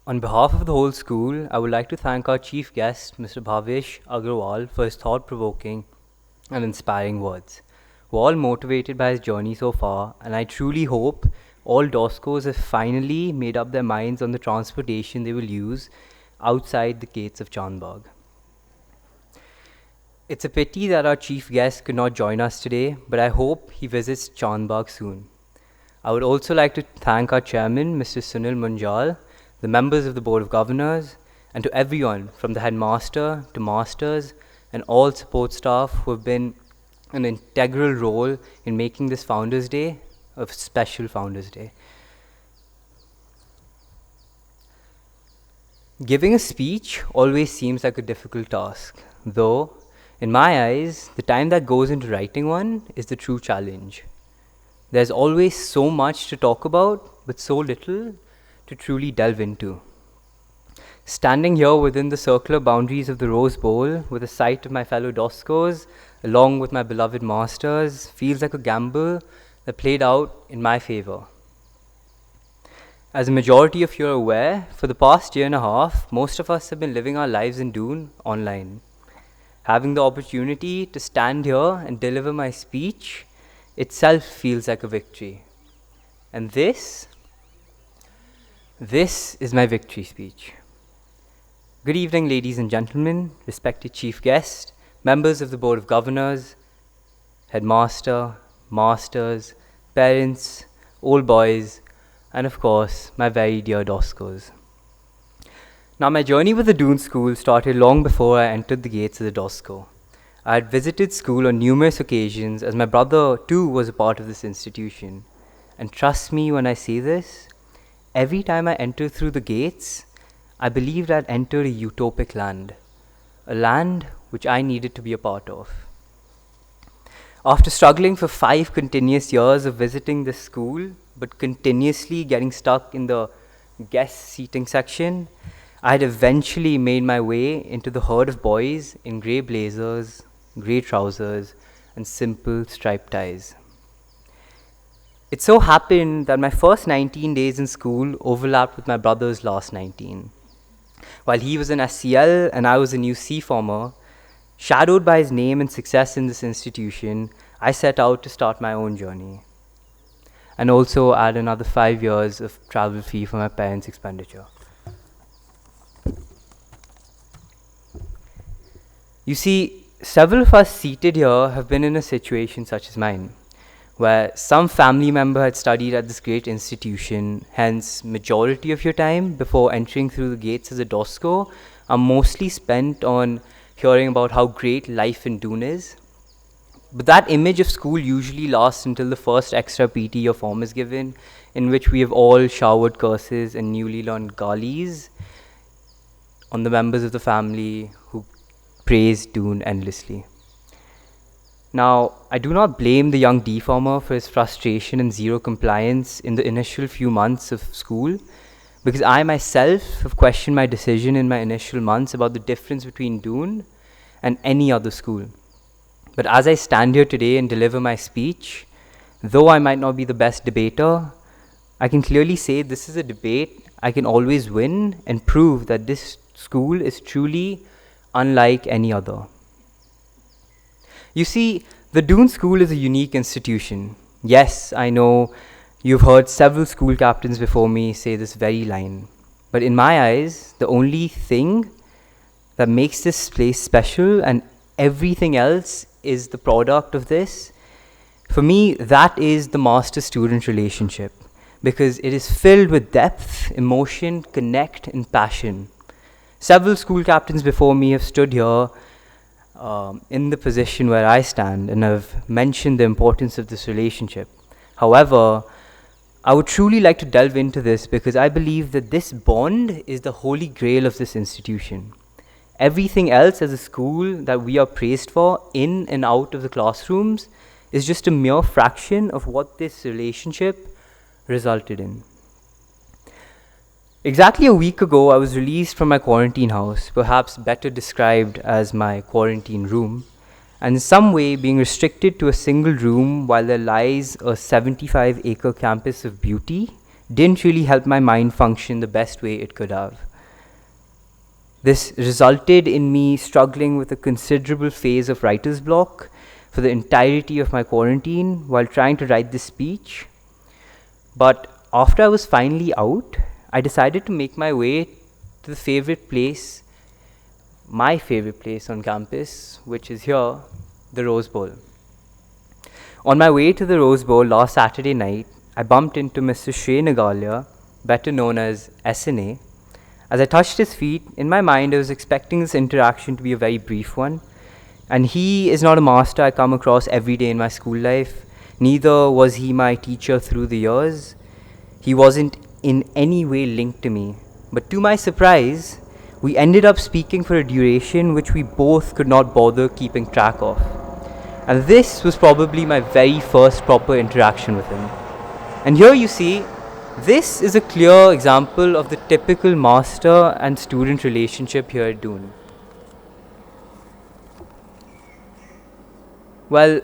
On behalf of the whole school, I would like to thank our chief guest, Mr. Bhavesh Agrawal, for his thought-provoking and inspiring words. We're all motivated by his journey so far, and I truly hope all DOSCOs have finally made up their minds on the transportation they will use outside the gates of Chandbagh. It's a pity that our chief guest could not join us today, but I hope he visits Chandbagh soon. I would also like to thank our chairman, Mr. Sunil Munjal, the members of the Board of Governors, and to everyone from the headmaster to masters and all support staff who have been an integral role in making this Founders Day a special Founders Day. Giving a speech always seems like a difficult task, though, in my eyes, the time that goes into writing one is the true challenge. There's always so much to talk about, but so little to truly delve into. Standing here within the circular boundaries of the Rose Bowl, with the sight of my fellow DOSCOs, along with my beloved masters, feels like a gamble that played out in my favor. As a majority of you are aware, for the past year and a half, most of us have been living our lives in Doon online. Having the opportunity to stand here and deliver my speech itself feels like a victory. And this is my victory speech. Good evening, ladies and gentlemen, respected chief guest, members of the Board of Governors, headmaster, masters, parents, old boys, and of course, my very dear DOSCOs. Now, my journey with the Doon School started long before I entered the gates of the DOSCO. I had visited school on numerous occasions as my brother too was a part of this institution. And trust me when I say this, every time I entered through the gates, I believed I'd entered a utopic land, a land which I needed to be a part of. After struggling for 5 continuous years of visiting this school, but continuously getting stuck in the guest seating section, I had eventually made my way into the herd of boys in grey blazers, grey trousers, and simple striped ties. It so happened that my first 19 days in school overlapped with my brother's last 19. While he was an SCL and I was a new C-former, shadowed by his name and success in this institution, I set out to start my own journey. And also add another 5 years of travel fee for my parents' expenditure. You see, several of us seated here have been in a situation such as mine, where some family member had studied at this great institution, hence majority of your time before entering through the gates as a DOSCO are mostly spent on hearing about how great life in Doon is. But that image of school usually lasts until the first extra PT or form is given, in which we have all showered curses and newly learned galis on the members of the family who praise Doon endlessly. Now, I do not blame the young deformer for his frustration and zero compliance in the initial few months of school, because I myself have questioned my decision in my initial months about the difference between Doon and any other school. But as I stand here today and deliver my speech, though I might not be the best debater, I can clearly say this is a debate I can always win and prove that this school is truly unlike any other. You see, the Doon School is a unique institution. Yes, I know you've heard several school captains before me say this very line. But in my eyes, the only thing that makes this place special and everything else is the product of this, for me, that is the master-student relationship, because it is filled with depth, emotion, connect, and passion. Several school captains before me have stood here in the position where I stand and have mentioned the importance of this relationship. However, I would truly like to delve into this because I believe that this bond is the holy grail of this institution. Everything else as a school that we are praised for in and out of the classrooms is just a mere fraction of what this relationship resulted in. Exactly a week ago, I was released from my quarantine house, perhaps better described as my quarantine room, and in some way being restricted to a single room while there lies a 75-acre campus of beauty didn't really help my mind function the best way it could have. This resulted in me struggling with a considerable phase of writer's block for the entirety of my quarantine while trying to write this speech. But after I was finally out, I decided to make my way to my favorite place on campus, which is here, the Rose Bowl. On my way to the Rose Bowl last Saturday night, I bumped into Mr. Shrey Nagalia, better known as SNA. As I touched his feet, in my mind I was expecting this interaction to be a very brief one. And he is not a master I come across every day in my school life. Neither was he my teacher through the years. He wasn't in any way linked to me. But to my surprise, we ended up speaking for a duration which we both could not bother keeping track of. And this was probably my very first proper interaction with him. And here you see, this is a clear example of the typical master and student relationship here at Doon. Well,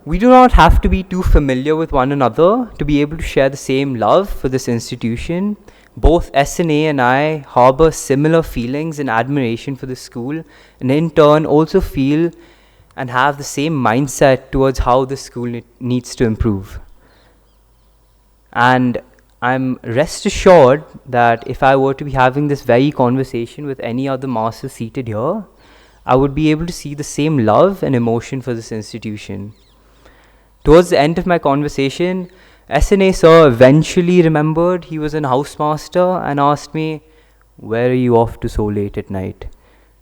we do not have to be too familiar with one another to be able to share the same love for this institution. Both SNA and I harbor similar feelings and admiration for the school, and in turn also feel and have the same mindset towards how the school needs to improve. And I'm rest assured that if I were to be having this very conversation with any other master seated here, I would be able to see the same love and emotion for this institution. Towards the end of my conversation, SNA sir eventually remembered he was an housemaster and asked me, "Where are you off to so late at night?"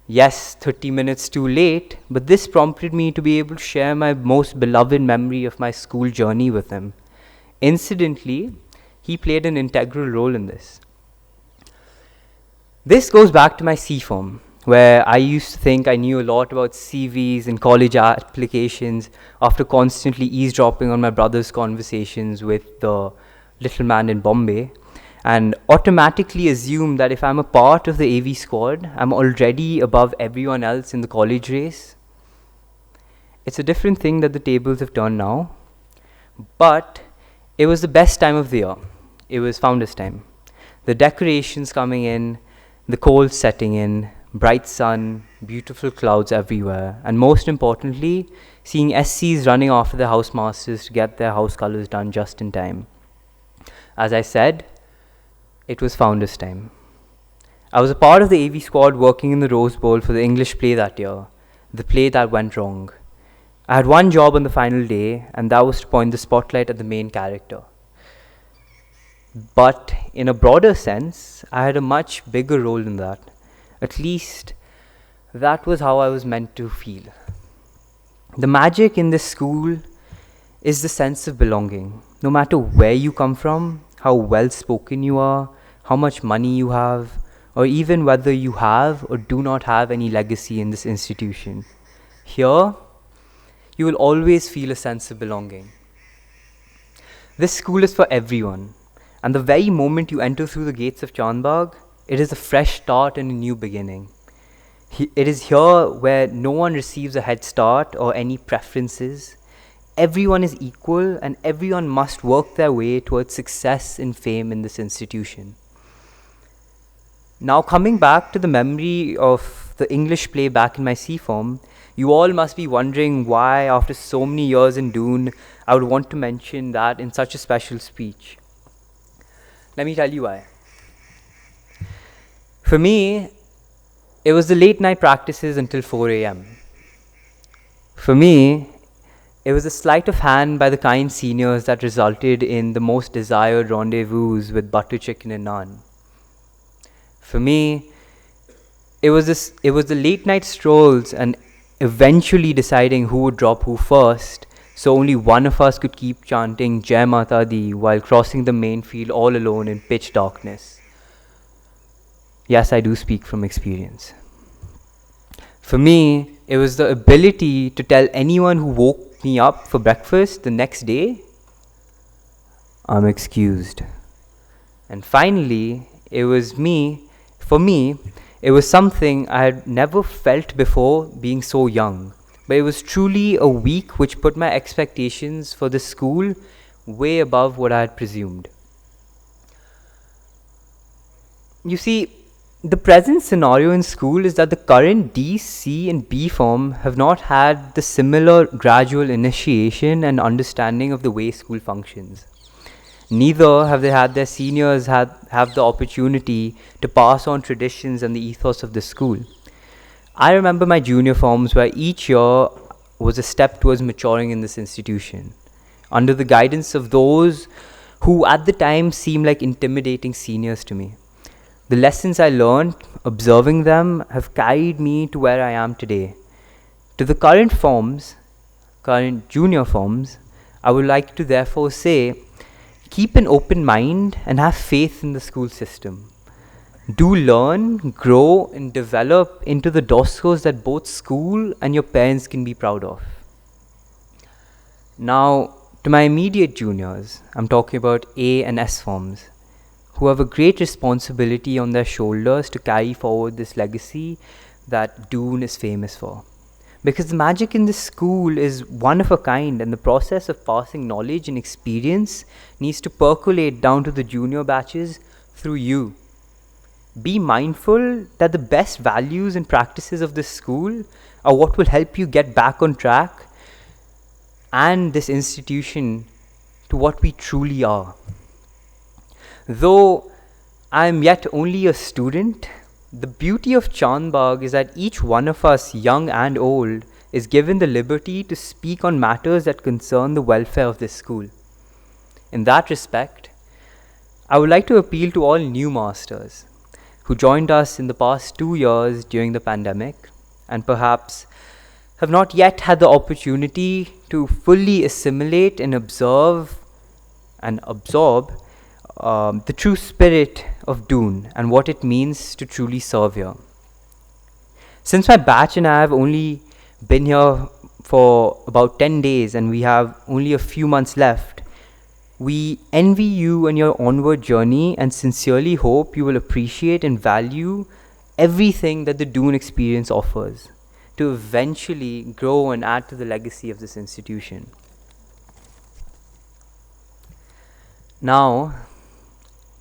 Yes, 30 minutes too late, but this prompted me to be able to share my most beloved memory of my school journey with him. Incidentally, he played an integral role in this. This goes back to my C form, where I used to think I knew a lot about CVs and college applications after constantly eavesdropping on my brother's conversations with the little man in Bombay, and automatically assume that if I'm a part of the AV squad, I'm already above everyone else in the college race. It's a different thing that the tables have turned now, but it was the best time of the year. It was Founders' Time. The decorations coming in, the cold setting in, bright sun, beautiful clouds everywhere, and most importantly, seeing SCs running after the housemasters to get their house colors done just in time. As I said, it was Founders' Time. I was a part of the AV squad working in the Rose Bowl for the English play that year, the play that went wrong. I had one job on the final day, and that was to point the spotlight at the main character. But in a broader sense, I had a much bigger role in that. At least, that was how I was meant to feel. The magic in this school is the sense of belonging. No matter where you come from, how well spoken you are, how much money you have, or even whether you have or do not have any legacy in this institution. Here, you will always feel a sense of belonging. This school is for everyone, and the very moment you enter through the gates of Chandbagh, it is a fresh start and a new beginning. It is here where no one receives a head start or any preferences. Everyone is equal and everyone must work their way towards success and fame in this institution. Now coming back to the memory of the English play back in my C form, you all must be wondering why after so many years in Doon, I would want to mention that in such a special speech. Let me tell you why. For me, it was the late night practices until 4 a.m. For me, it was a sleight of hand by the kind seniors that resulted in the most desired rendezvous with butter chicken and naan. For me, it was the late night strolls and eventually deciding who would drop who first, so only one of us could keep chanting Jai Mata Di while crossing the main field all alone in pitch darkness. Yes, I do speak from experience. For me, it was the ability to tell anyone who woke me up for breakfast the next day, "I'm excused." And finally, for me, it was something I had never felt before being so young. But it was truly a week which put my expectations for the school way above what I had presumed. You see, the present scenario in school is that the current D, C, and B form have not had the similar gradual initiation and understanding of the way school functions. Neither have they had their seniors have the opportunity to pass on traditions and the ethos of the school. I remember my junior forms where each year was a step towards maturing in this institution, under the guidance of those who at the time seemed like intimidating seniors to me. The lessons I learned observing them have carried me to where I am today. To the current junior forms, I would like to therefore say, keep an open mind and have faith in the school system. Do learn, grow, and develop into the DOSCOs that both school and your parents can be proud of. Now, to my immediate juniors, I'm talking about A and S forms, who have a great responsibility on their shoulders to carry forward this legacy that Doon is famous for. Because the magic in this school is one of a kind, and the process of passing knowledge and experience needs to percolate down to the junior batches through you. Be mindful that the best values and practices of this school are what will help you get back on track and this institution to what we truly are. Though I am yet only a student, the beauty of Chandbagh is that each one of us, young and old, is given the liberty to speak on matters that concern the welfare of this school. In that respect, I would like to appeal to all new masters who joined us in the past 2 years during the pandemic and perhaps have not yet had the opportunity to fully assimilate and observe and absorb the true spirit of Doon and what it means to truly serve here. Since my batch and I have only been here for about 10 days and we have only a few months left, we envy you and your onward journey and sincerely hope you will appreciate and value everything that the Doon experience offers to eventually grow and add to the legacy of this institution. Now,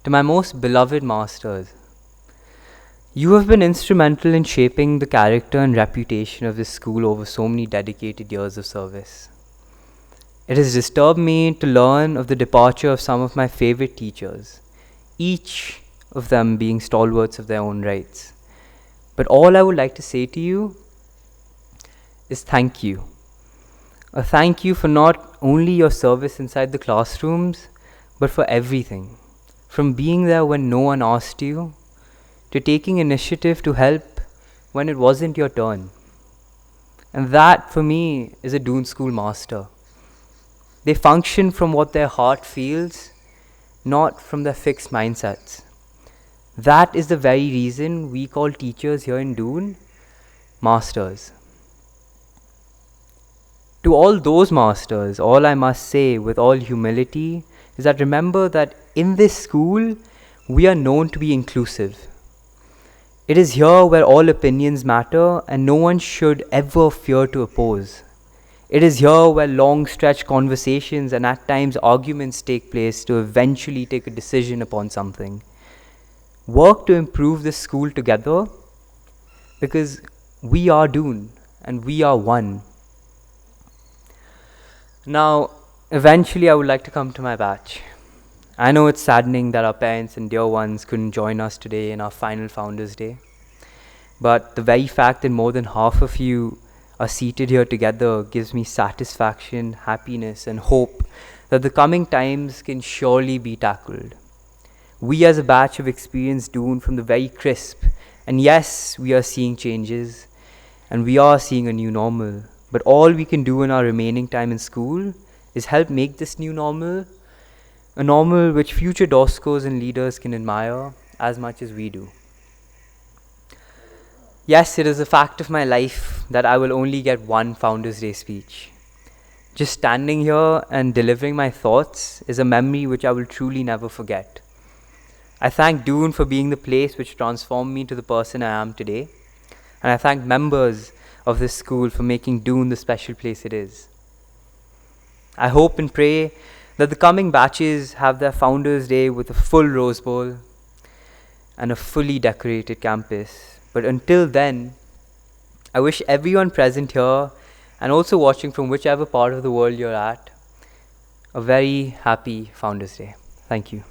to my most beloved masters, you have been instrumental in shaping the character and reputation of this school over so many dedicated years of service. It has disturbed me to learn of the departure of some of my favorite teachers, each of them being stalwarts of their own rights. But all I would like to say to you is thank you. A thank you for not only your service inside the classrooms, but for everything. From being there when no one asked you, to taking initiative to help when it wasn't your turn. And that, for me, is a Doon School master. They function from what their heart feels, not from their fixed mindsets. That is the very reason we call teachers here in Doon masters. To all those masters, all I must say with all humility is that remember that in this school, we are known to be inclusive. It is here where all opinions matter and no one should ever fear to oppose. It is here where long stretch conversations and at times arguments take place to eventually take a decision upon something. Work to improve this school together because we are Doon and we are one. Now, eventually I would like to come to my batch. I know it's saddening that our parents and dear ones couldn't join us today in our final Founders Day. But the very fact that more than half of you are seated here together gives me satisfaction, happiness, and hope that the coming times can surely be tackled. We as a batch have experienced Doon from the very crisp, and yes, we are seeing changes, and we are seeing a new normal. But all we can do in our remaining time in school is help make this new normal a normal which future DOSCOs and leaders can admire as much as we do. Yes, it is a fact of my life that I will only get one Founders Day speech. Just standing here and delivering my thoughts is a memory which I will truly never forget. I thank Doon for being the place which transformed me to the person I am today, and I thank members of this school for making Doon the special place it is. I hope and pray that the coming batches have their Founders Day with a full Rose Bowl, and a fully decorated campus. But until then, I wish everyone present here and also watching from whichever part of the world you're at a very happy Founders Day. Thank you.